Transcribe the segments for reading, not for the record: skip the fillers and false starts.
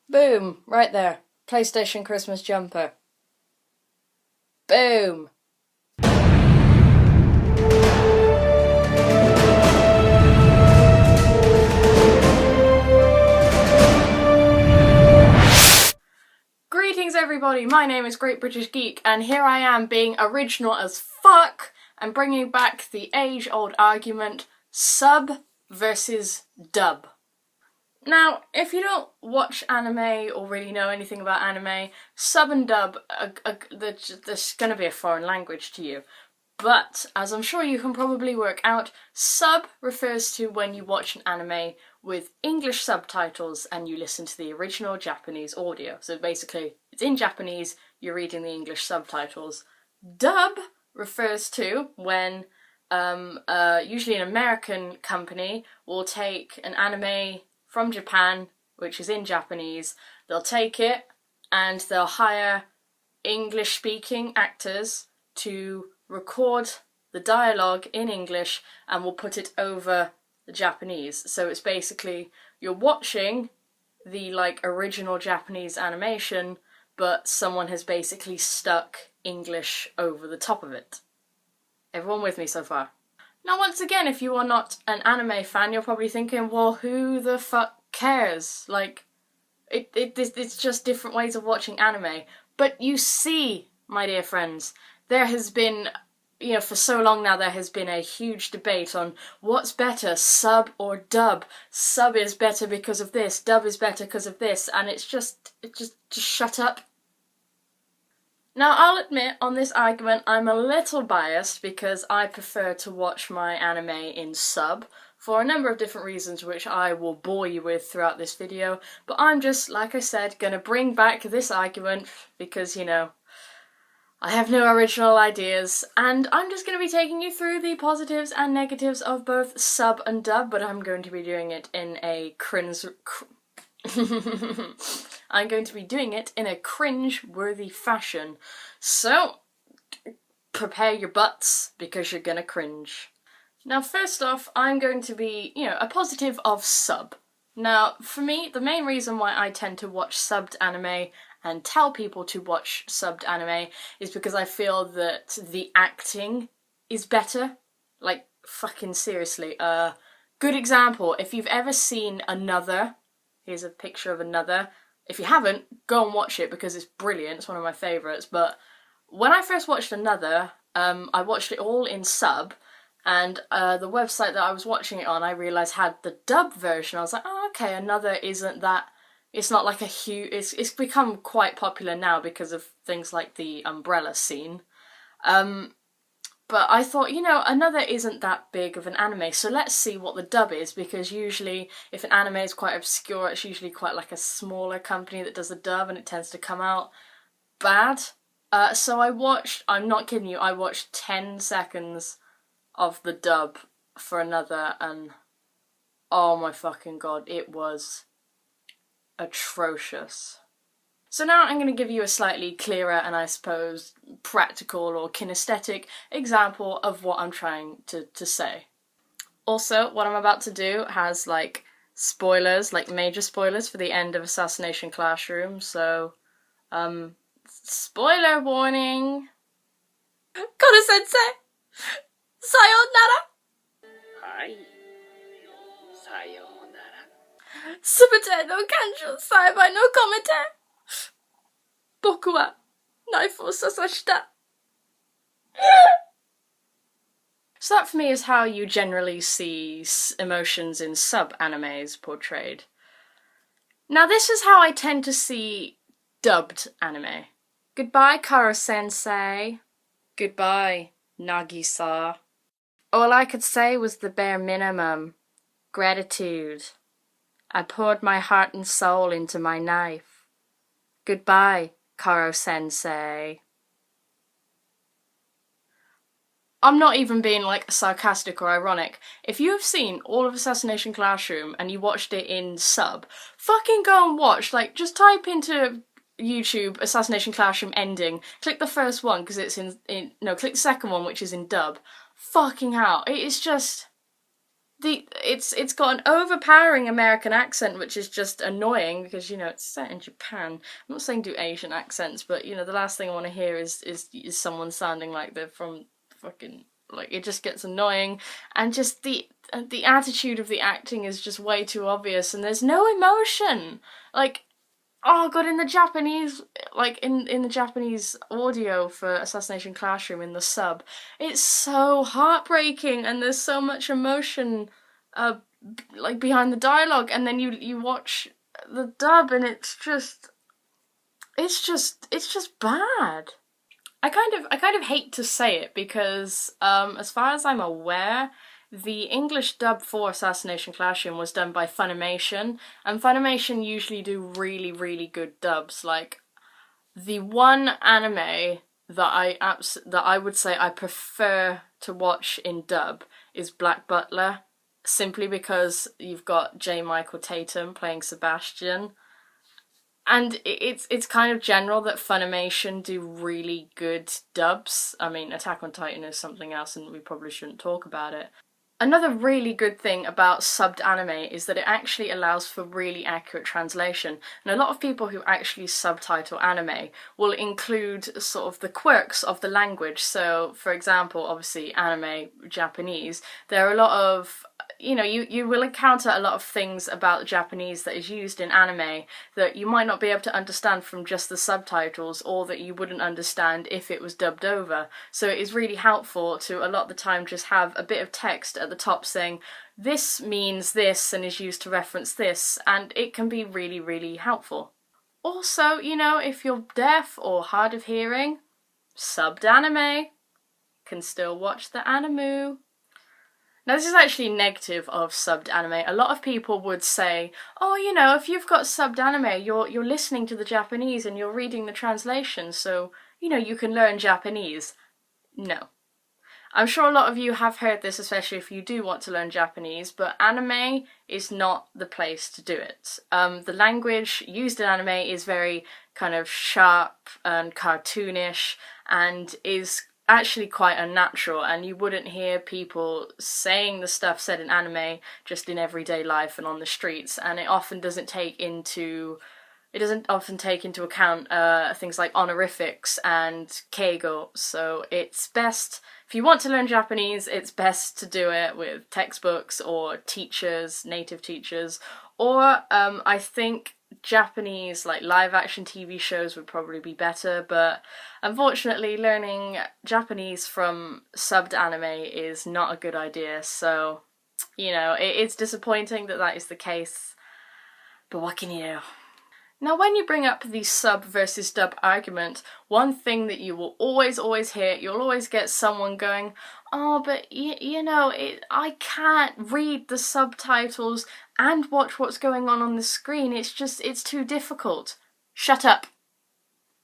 Boom! Right there. PlayStation Christmas jumper. Boom! Greetings everybody, my name is Great British Geek, and here I am being original as fuck and bringing back the age-old argument, sub versus dub. Now, if you don't watch anime or really know anything about anime, sub and dub, there's going to be a foreign language to you. But, as I'm sure you can probably work out, sub refers to when you watch an anime with English subtitles and you listen to the original Japanese audio. So basically, it's in Japanese, you're reading the English subtitles. Dub refers to when usually an American company will take an anime from Japan, which is in Japanese, they'll take it and they'll hire English-speaking actors to record the dialogue in English and will put it over the Japanese. So it's basically, you're watching the original Japanese animation, but someone has basically stuck English over the top of it. Everyone with me so far? Now, once again, if you are not an anime fan, you're probably thinking, well, who the fuck cares? It's just different ways of watching anime. But you see, my dear friends, there has been, for so long now, there has been a huge debate on what's better, sub or dub. Sub is better because of this, dub is better because of this, and just shut up. Now, I'll admit, on this argument, I'm a little biased because I prefer to watch my anime in sub for a number of different reasons which I will bore you with throughout this video, but I'm just, like I said, gonna bring back this argument because, I have no original ideas, and I'm just going to be taking you through the positives and negatives of both sub and dub, but I'm going to be doing it in a I'm going to be doing it in a cringe-worthy fashion. So, prepare your butts, because you're gonna cringe. Now, first off, I'm going to be, a positive of sub. Now, for me, the main reason why I tend to watch subbed anime and tell people to watch subbed anime is because I feel that the acting is better. Like, fucking seriously. Good example, if you've ever seen Another, here's a picture of Another. If you haven't, go and watch it because it's brilliant, it's one of my favourites. But when I first watched Another, I watched it all in sub, and the website that I was watching it on, I realised had the dub version. I was like, oh, okay, Another isn't that, it's not like a huge, it's become quite popular now because of things like the Umbrella scene. But I thought, Another isn't that big of an anime, so let's see what the dub is, because usually if an anime is quite obscure, it's usually quite like a smaller company that does the dub, and it tends to come out bad. So I'm not kidding you, I watched 10 seconds of the dub for Another, and oh my fucking god, it was atrocious. So now I'm going to give you a slightly clearer and I suppose practical or kinesthetic example of what I'm trying to say. Also, what I'm about to do has spoilers, major spoilers for the end of Assassination Classroom, so spoiler warning! Kono-sensei! Sayonara! Hi. Sayonara. すべての感情栽培の込めて僕はナイフを刺した。So that for me is how you generally see emotions in sub-animes portrayed. Now this is how I tend to see dubbed anime. Goodbye, Karo-sensei. Goodbye, Nagisa. All I could say was the bare minimum. Gratitude. I poured my heart and soul into my knife. Goodbye, Karo-sensei. I'm not even being sarcastic or ironic. If you have seen all of Assassination Classroom and you watched it in sub, fucking go and watch. Just type into YouTube Assassination Classroom ending. Click the first one because it's click the second one which is in dub. Fucking hell, it is just it's got an overpowering American accent, which is just annoying because, you know, it's set in Japan. I'm not saying do Asian accents, but, you know, the last thing I want to hear is someone sounding like they're from fucking, like, it just gets annoying, and just the attitude of the acting is just way too obvious, and there's no emotion. Like, oh god, in the Japanese, like in the Japanese audio for Assassination Classroom in the sub, it's so heartbreaking, and there's so much emotion, like behind the dialogue, and then you watch the dub, and it's just bad. I kind of hate to say it because, as far as I'm aware, the English dub for Assassination Classroom was done by Funimation, and Funimation usually do really, really good dubs. Like, the one anime that I would say I prefer to watch in dub is Black Butler, simply because you've got J. Michael Tatum playing Sebastian. And it's kind of general that Funimation do really good dubs. I mean, Attack on Titan is something else, and we probably shouldn't talk about it. Another really good thing about subbed anime is that it actually allows for really accurate translation. And a lot of people who actually subtitle anime will include sort of the quirks of the language. So, for example, obviously anime, Japanese, there are a lot of, you know, you will encounter a lot of things about the Japanese that is used in anime that you might not be able to understand from just the subtitles, or that you wouldn't understand if it was dubbed over. So it is really helpful to, a lot of the time, just have a bit of text at the top saying, this means this and is used to reference this, and it can be really, really helpful. Also, you know, if you're deaf or hard of hearing, subbed anime, can still watch the anime. Now, this is actually negative of subbed anime. A lot of people would say, oh, you know, if you've got subbed anime, you're listening to the Japanese and you're reading the translation, so, you know, you can learn Japanese. No. I'm sure a lot of you have heard this, especially if you do want to learn Japanese, but anime is not the place to do it. The language used in anime is very kind of sharp and cartoonish, and is actually quite unnatural, and you wouldn't hear people saying the stuff said in anime just in everyday life and on the streets, and it doesn't often take into account things like honorifics and keigo. So it's best, if you want to learn Japanese, it's best to do it with textbooks or teachers, native teachers, or I think Japanese, like, live action TV shows would probably be better, but unfortunately learning Japanese from subbed anime is not a good idea, so, you know, it's disappointing that is the case, but what can you do? Now, when you bring up the sub versus dub argument, one thing that you will always hear, you'll always get someone going, oh, but you know, I can't read the subtitles and watch what's going on the screen. It's too difficult. Shut up.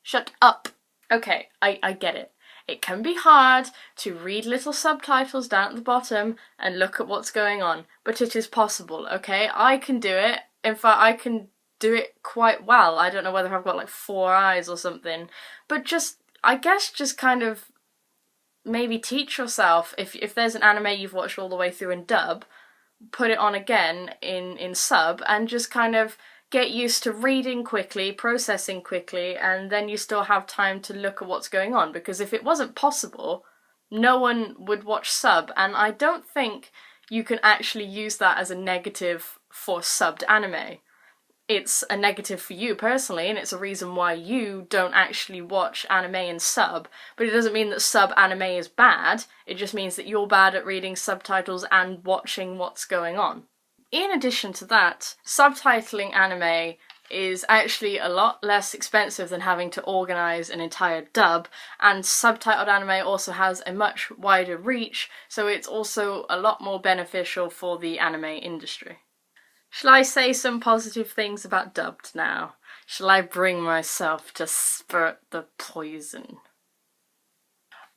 Shut up. Okay, I get it. It can be hard to read little subtitles down at the bottom and look at what's going on, but it is possible, okay? I can do it. In fact, I can do it quite well. I don't know whether I've got like 4 eyes or something, but I guess just kind of maybe teach yourself, if there's an anime you've watched all the way through in dub, put it on again in sub, and just kind of get used to reading quickly, processing quickly, and then you still have time to look at what's going on, because if it wasn't possible, no one would watch sub, and I don't think you can actually use that as a negative for subbed anime. It's a negative for you personally, and it's a reason why you don't actually watch anime in sub, but it doesn't mean that sub anime is bad, it just means that you're bad at reading subtitles and watching what's going on. In addition to that, subtitling anime is actually a lot less expensive than having to organise an entire dub, and subtitled anime also has a much wider reach, so it's also a lot more beneficial for the anime industry. Shall I say some positive things about dubbed now? Shall I bring myself to spurt the poison?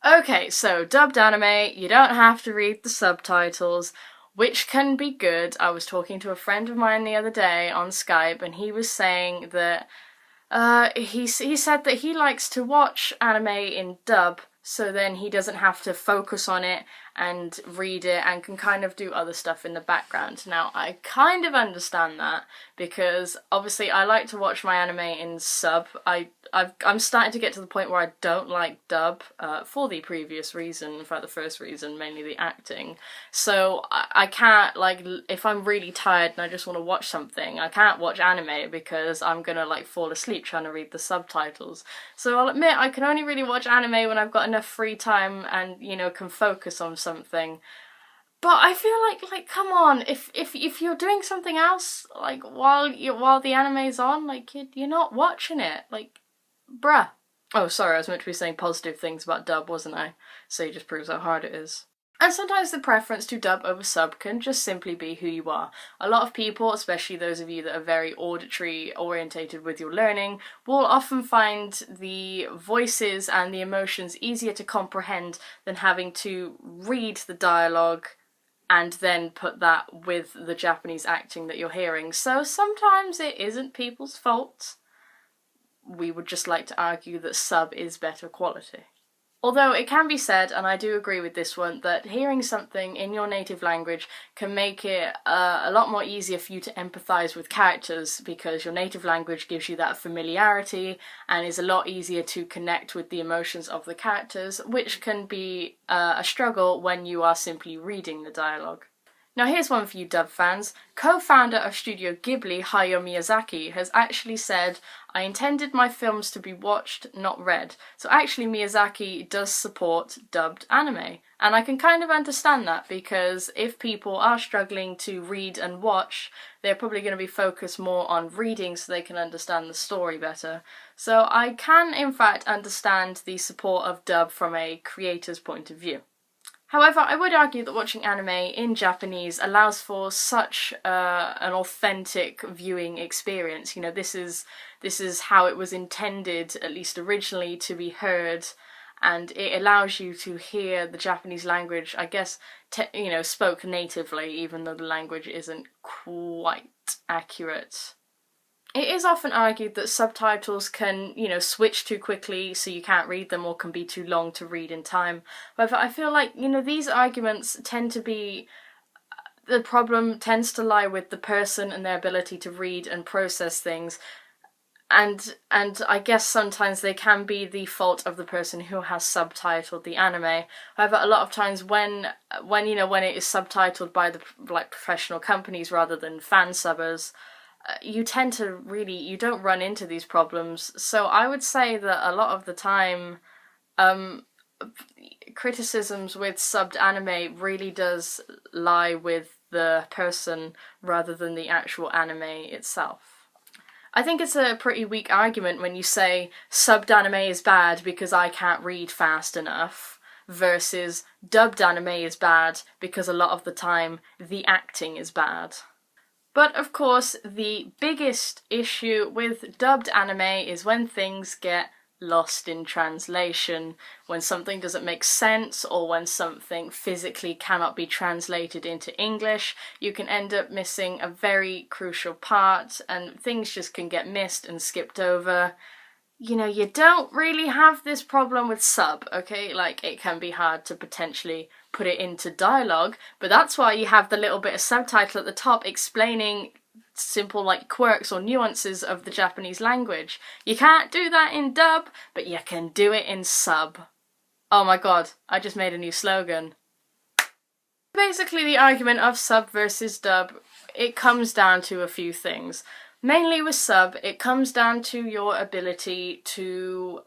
Okay, so dubbed anime, you don't have to read the subtitles, which can be good. I was talking to a friend of mine the other day on Skype, and he was saying that he said that he likes to watch anime in dub, so then he doesn't have to focus on it, and read it and can kind of do other stuff in the background. Now, I kind of understand that because obviously I like to watch my anime in sub. I'm starting to get to the point where I don't like dub for the previous reason, in fact the first reason, mainly the acting. So I can't, like, if I'm really tired and I just want to watch something, I can't watch anime because I'm gonna like fall asleep trying to read the subtitles. So I'll admit I can only really watch anime when I've got enough free time and, you know, can focus on something. But I feel like come on, if you're doing something else, like while the anime's on, like you're not watching it, like, bruh. Oh, sorry, I was meant to be saying positive things about dub, wasn't I? So it just proves how hard it is. And sometimes the preference to dub over sub can just simply be who you are. A lot of people, especially those of you that are very auditory orientated with your learning, will often find the voices and the emotions easier to comprehend than having to read the dialogue and then put that with the Japanese acting that you're hearing. So sometimes it isn't people's fault. We would just like to argue that sub is better quality. Although it can be said, and I do agree with this one, that hearing something in your native language can make it a lot more easier for you to empathise with characters because your native language gives you that familiarity and is a lot easier to connect with the emotions of the characters, which can be a struggle when you are simply reading the dialogue. Now here's one for you dub fans. Co-founder of Studio Ghibli, Hayao Miyazaki, has actually said, "I intended my films to be watched, not read." So actually Miyazaki does support dubbed anime. And I can kind of understand that because if people are struggling to read and watch, they're probably going to be focused more on reading so they can understand the story better. So I can in fact understand the support of dub from a creator's point of view. However, I would argue that watching anime in Japanese allows for such an authentic viewing experience. You know, this is how it was intended, at least originally, to be heard, and it allows you to hear the Japanese language, I guess, you know, spoke natively, even though the language isn't quite accurate. It is often argued that subtitles can, you know, switch too quickly so you can't read them or can be too long to read in time. However, I feel like, you know, these arguments tend to be, the problem tends to lie with the person and their ability to read and process things. And I guess sometimes they can be the fault of the person who has subtitled the anime. However, a lot of times when you know, when it is subtitled by the like professional companies rather than fan subbers, you tend to really, you don't run into these problems. So I would say that a lot of the time, criticisms with subbed anime really does lie with the person rather than the actual anime itself. I think it's a pretty weak argument when you say subbed anime is bad because I can't read fast enough, versus dubbed anime is bad because a lot of the time the acting is bad. But of course, the biggest issue with dubbed anime is when things get lost in translation, when something doesn't make sense or when something physically cannot be translated into English. You can end up missing a very crucial part and things just can get missed and skipped over. You know, you don't really have this problem with sub, okay? Like, it can be hard to potentially put it into dialogue, but that's why you have the little bit of subtitle at the top explaining simple, like, quirks or nuances of the Japanese language. You can't do that in dub, but you can do it in sub. Oh my god, I just made a new slogan. Basically, the argument of sub versus dub, it comes down to a few things. Mainly with sub, it comes down to your ability to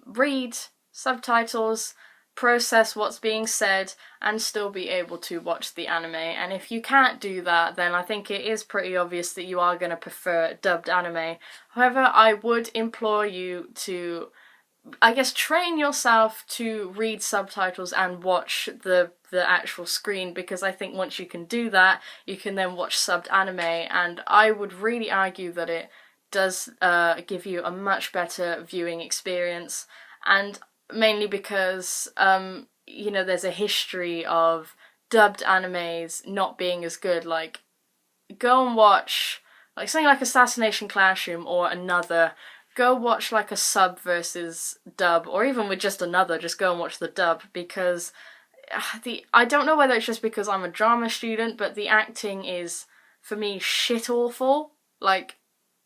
read subtitles, process what's being said, and still be able to watch the anime. And if you can't do that, then I think it is pretty obvious that you are going to prefer dubbed anime. However, I would implore you to, I guess, train yourself to read subtitles and watch the actual screen, because I think once you can do that, you can then watch subbed anime, and I would really argue that it does give you a much better viewing experience, and mainly because, you know, there's a history of dubbed animes not being as good. Like, go and watch, like, something like Assassination Classroom or Another. Go watch, like, a sub versus dub, or even with just Another, just go and watch the dub, because I don't know whether it's just because I'm a drama student, but the acting is, for me, shit awful. Like,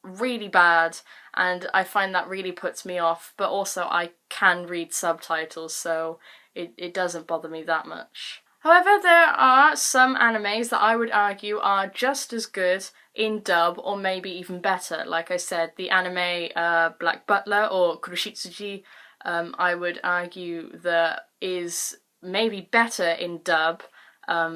really bad, and I find that really puts me off, but also I can read subtitles, so it doesn't bother me that much. However, there are some animes that I would argue are just as good in dub, or maybe even better. Like I said, the anime Black Butler, or Kuroshitsuji, I would argue that is maybe better in dub,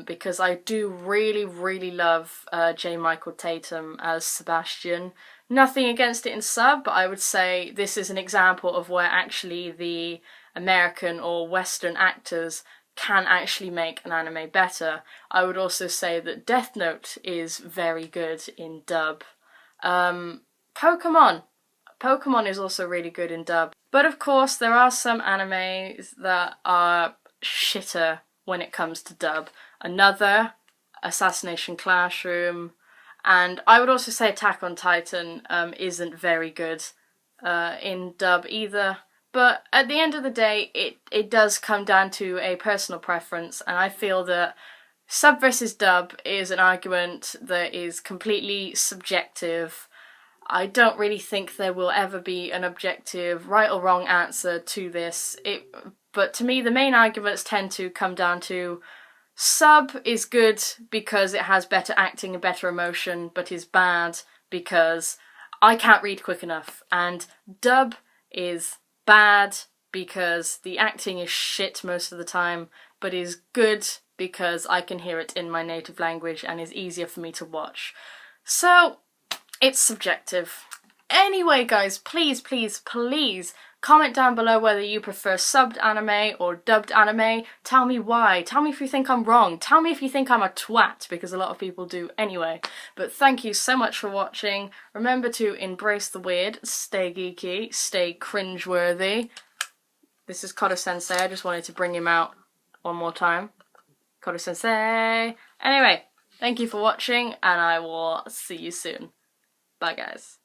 because I do really, really love J. Michael Tatum as Sebastian. Nothing against it in sub, but I would say this is an example of where actually the American or Western actors can actually make an anime better. I would also say that Death Note is very good in dub. Pokemon is also really good in dub. But of course, there are some animes that are shitter when it comes to dub. Another, Assassination Classroom, and I would also say Attack on Titan isn't very good in dub either. But at the end of the day, it does come down to a personal preference, and I feel that sub versus dub is an argument that is completely subjective. I don't really think there will ever be an objective right or wrong answer to this. But to me, the main arguments tend to come down to sub is good because it has better acting and better emotion, but is bad because I can't read quick enough. And dub is bad because the acting is shit most of the time, but is good because I can hear it in my native language and is easier for me to watch. So, it's subjective. Anyway, guys, please, please, please comment down below whether you prefer subbed anime or dubbed anime. Tell me why. Tell me if you think I'm wrong. Tell me if you think I'm a twat, because a lot of people do anyway. But thank you so much for watching. Remember to embrace the weird, stay geeky, stay cringeworthy. This is Kodo Sensei. I just wanted to bring him out one more time. Kodo Sensei. Anyway, thank you for watching, and I will see you soon. Bye, guys.